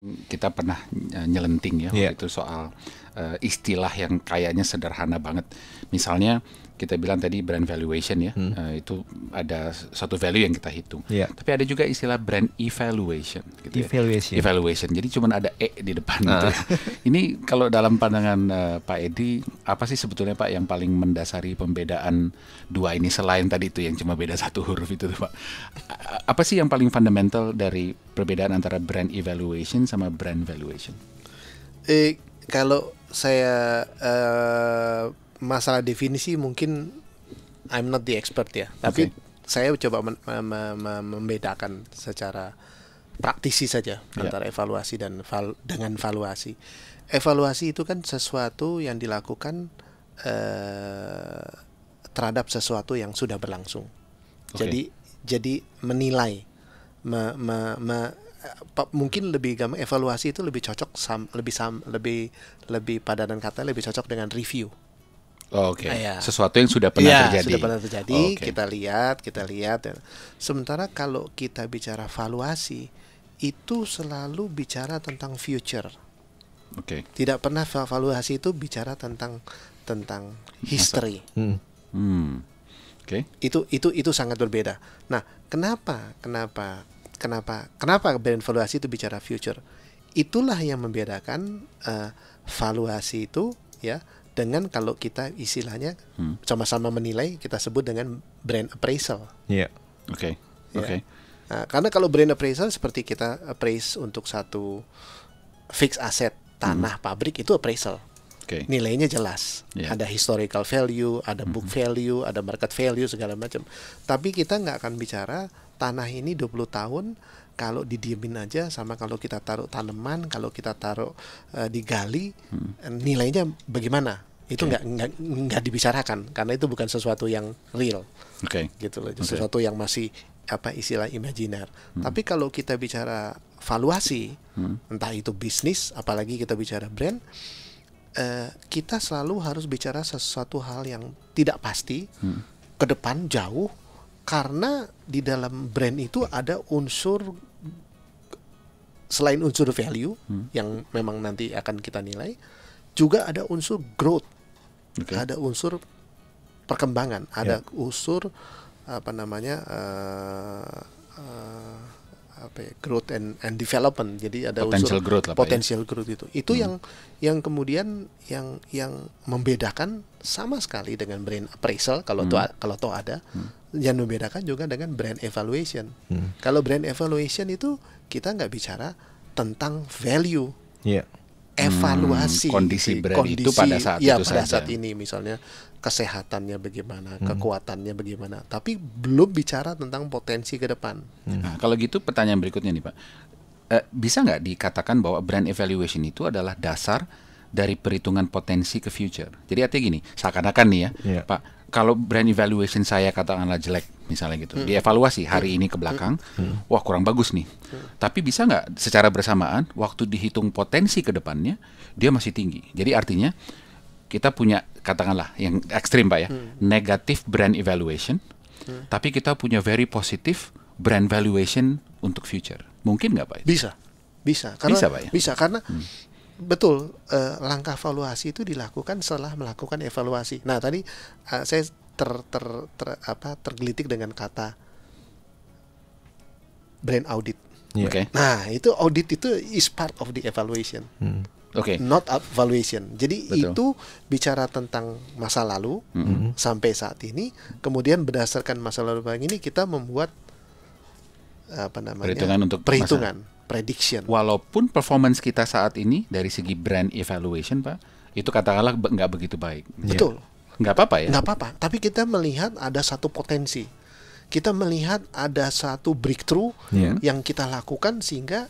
Kita pernah nyelenting ya waktu itu soal istilah yang kayaknya sederhana banget. Misalnya kita bilang tadi brand valuation ya, itu ada satu value yang kita hitung. Tapi ada juga istilah brand evaluation gitu Evaluation. ya. Evaluation. Jadi cuma ada di depan gitu ya. Ini kalau dalam pandangan Pak Edi, apa sih sebetulnya Pak yang paling mendasari pembedaan dua ini selain tadi itu yang cuma beda satu huruf itu tuh Pak? Apa sih yang paling fundamental dari perbedaan antara brand evaluation sama brand valuation? Kalau saya masalah definisi mungkin I'm not the expert ya, tapi saya coba membedakan secara praktisi saja antara evaluasi dan dengan valuasi. Evaluasi itu kan sesuatu yang dilakukan terhadap sesuatu yang sudah berlangsung. Jadi menilai, mungkin lebih gampang evaluasi itu lebih cocok lebih padan kata lebih cocok dengan review. Sesuatu yang sudah pernah terjadi. Sudah pernah terjadi, kita lihat. Sementara kalau kita bicara valuasi, itu selalu bicara tentang future. Tidak pernah valuasi itu bicara tentang history. Itu sangat berbeda. Nah, kenapa brand valuasi itu bicara future? Itulah yang membedakan valuasi itu ya dengan kalau kita istilahnya sama-sama menilai, kita sebut dengan brand appraisal. Nah, karena kalau brand appraisal seperti kita appraise untuk satu fixed asset, tanah, pabrik, itu appraisal. Nilainya jelas, ada historical value, ada book value, ada market value, segala macam. Tapi kita nggak akan bicara tanah ini 20 tahun kalau didiemin aja, sama kalau kita taruh tanaman, kalau kita taruh digali, nilainya bagaimana? Itu nggak dibicarakan, karena itu bukan sesuatu yang real, gitu loh. Sesuatu yang masih istilah imajiner. Tapi kalau kita bicara valuasi, entah itu bisnis, apalagi kita bicara brand, kita selalu harus bicara sesuatu hal yang tidak pasti, ke depan jauh, karena di dalam brand itu ada unsur, selain unsur value yang memang nanti akan kita nilai, juga ada unsur growth, ada unsur perkembangan, ada unsur growth and development. Jadi ada potential unsur growth potential growth itu yang kemudian yang membedakan sama sekali dengan brand appraisal kalau toh ada. Yang membedakan juga dengan brand evaluation. Kalau brand evaluation itu kita nggak bicara tentang value, evaluasi kondisi brand itu pada saat itu pada saja. saat ini, misalnya kesehatannya bagaimana, kekuatannya bagaimana, tapi belum bicara tentang potensi ke depan. Nah, kalau gitu pertanyaan berikutnya nih Pak, bisa nggak dikatakan bahwa brand evaluation itu adalah dasar dari perhitungan potensi ke future? Jadi artinya gini, seakan-akan nih ya Pak, kalau brand evaluation saya katakanlah jelek misalnya gitu, dievaluasi hari ini ke belakang, wah kurang bagus nih. Tapi bisa nggak secara bersamaan waktu dihitung potensi ke depannya dia masih tinggi? Jadi artinya kita punya katakanlah yang ekstrim Pak ya, negatif brand evaluation, tapi kita punya very positif brand valuation untuk future. Mungkin nggak Pak? Bisa karena bisa, Pak, ya? Bisa karena betul, langkah valuasi itu dilakukan setelah melakukan evaluasi. Nah, tadi saya tergelitik dengan kata brand audit. Nah, itu audit itu is part of the evaluation. Not evaluation. Jadi itu bicara tentang masa lalu sampai saat ini. Kemudian berdasarkan masa lalu ini kita membuat perhitungan, prediction. Walaupun performance kita saat ini dari segi brand evaluation Pak, itu katakanlah nggak begitu baik. Betul. Nggak apa-apa ya? Nggak apa-apa. Tapi kita melihat ada satu potensi. Kita melihat ada satu breakthrough yang kita lakukan sehingga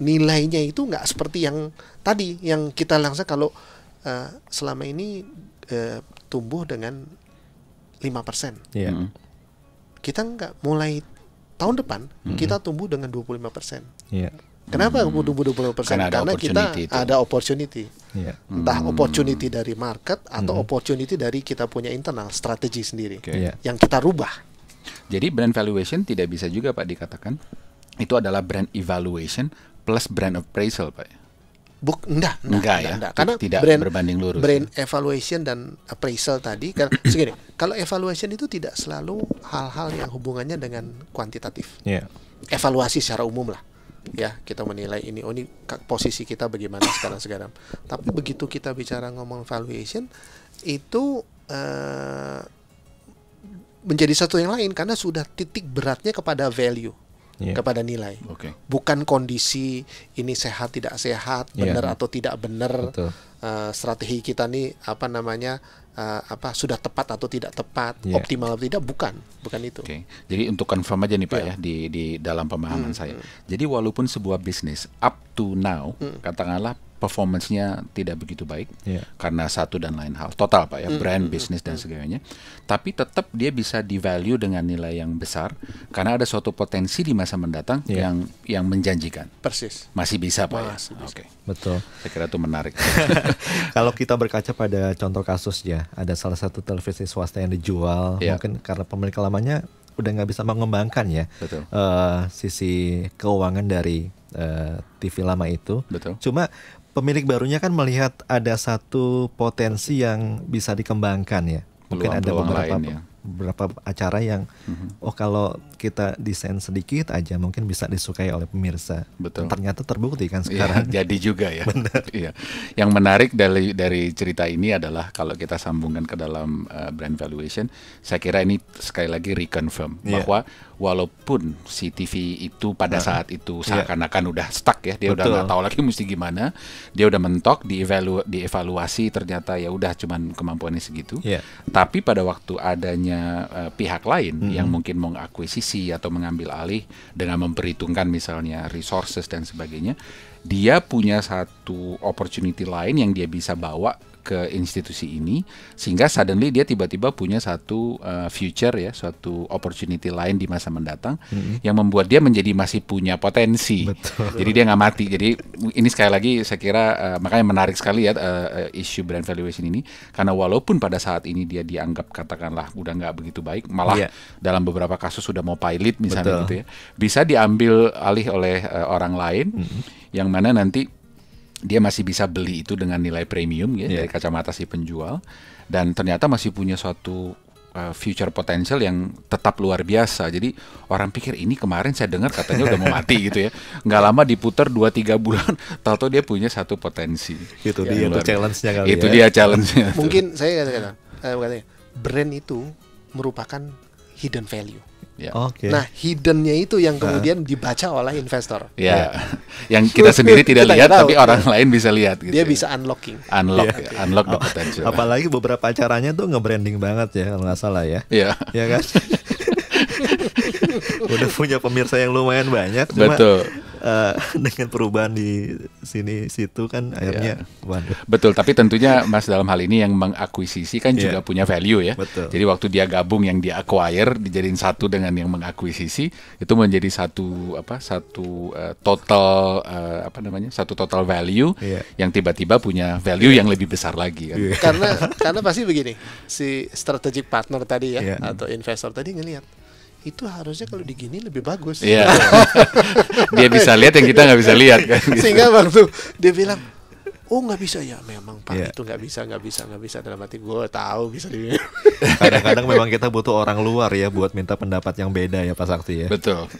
nilainya itu nggak seperti yang tadi yang kita langsung kalau selama ini tumbuh dengan 5%. Kita nggak mulai tahun depan kita tumbuh dengan 25%. Kenapa tumbuh 20%? Karena kita ada opportunity. Entah opportunity dari market atau opportunity dari kita punya internal strategi sendiri yang kita rubah. Jadi brand valuation tidak bisa juga Pak dikatakan itu adalah brand evaluation plus brand appraisal, Pak. Enggak ya. Karena tidak berbanding lurus. Brand evaluation dan appraisal tadi kan segini. Kalau evaluation itu tidak selalu hal-hal yang hubungannya dengan kuantitatif. Yeah. Evaluasi secara umum lah. Ya, kita menilai ini posisi kita bagaimana sekarang. Tapi begitu kita bicara ngomong valuation itu menjadi satu yang lain karena sudah titik beratnya kepada value. Kepada nilai, bukan kondisi ini sehat tidak sehat, benar atau tidak benar, strategi kita nih sudah tepat atau tidak tepat, optimal atau tidak, bukan itu. Jadi untuk confirm aja nih Pak ya di dalam pemahaman saya. Jadi walaupun sebuah bisnis up to now katakanlah performance-nya tidak begitu baik karena satu dan lain hal total Pak ya, brand, bisnis dan sebagainya, tapi tetap dia bisa di-value dengan nilai yang besar karena ada suatu potensi di masa mendatang yang menjanjikan. Persis. Masih bisa Pak ya. Oke. Betul. Saya kira itu menarik. Kalau kita berkaca pada contoh kasus ya, ada salah satu televisi swasta yang dijual, mungkin karena pemilik lamanya udah nggak bisa mengembangkan ya sisi keuangan dari TV lama itu. Betul. Cuma pemilik barunya kan melihat ada satu potensi yang bisa dikembangkan ya. Mungkin ada beberapa acara yang kalau kita desain sedikit aja mungkin bisa disukai oleh pemirsa. Betul. Ternyata terbukti kan sekarang. Jadi juga ya. Benar. Yang menarik dari cerita ini adalah kalau kita sambungkan ke dalam brand valuation, saya kira ini sekali lagi reconfirm bahwa walaupun si TV itu pada saat itu seakan-akan udah stuck ya, dia udah nggak tahu lagi mesti gimana, dia udah mentok, dievaluasi ternyata ya udah cuman kemampuannya segitu. Tapi pada waktu adanya pihak lain yang mungkin mau akuisisi atau mengambil alih dengan memperhitungkan misalnya resources dan sebagainya, dia punya satu opportunity lain yang dia bisa bawa ke institusi ini sehingga suddenly dia tiba-tiba punya satu future ya, suatu opportunity lain di masa mendatang yang membuat dia menjadi masih punya potensi. Jadi dia nggak mati. Jadi ini sekali lagi saya kira makanya menarik sekali ya isu brand valuation ini karena walaupun pada saat ini dia dianggap katakanlah udah nggak begitu baik, malah dalam beberapa kasus sudah mau pilot misalnya gitu ya, bisa diambil alih oleh orang lain yang mana nanti dia masih bisa beli itu dengan nilai premium ya dari kacamata si penjual dan ternyata masih punya suatu future potential yang tetap luar biasa. Jadi orang pikir ini kemarin saya dengar katanya udah mau mati gitu ya. Nggak lama diputar 2-3 bulan tahu-tahu dia punya satu potensi. Itu dia itu challenge-nya kali itu dia challenge-nya. Mungkin saya katakan brand itu merupakan hidden value. Nah, hiddennya itu yang kemudian dibaca oleh investor. Yang kita sendiri tidak lihat, tapi orang lain bisa lihat. Gitu dia bisa unlock the potential. Apalagi beberapa acaranya tuh nge-branding banget ya, kalau nggak salah ya. Iya kan? Udah punya pemirsa yang lumayan banyak. Betul. Dengan perubahan di sini situ kan akhirnya betul, tapi tentunya Mas dalam hal ini yang mengakuisisi kan juga punya value ya. Jadi waktu dia gabung yang dia acquire dijadiin satu dengan yang mengakuisisi itu menjadi satu total satu total value yang tiba-tiba punya value yang lebih besar lagi kan. Karena pasti begini, si strategic partner tadi ya atau investor tadi ngelihat itu harusnya kalau digini lebih bagus. Dia bisa lihat yang kita nggak bisa lihat kan. Sehingga waktu dia bilang, oh nggak bisa ya, memang Pak itu nggak bisa dalam hati gue tahu bisa. Kadang-kadang memang kita butuh orang luar ya buat minta pendapat yang beda ya Pak Sakti ya. Betul.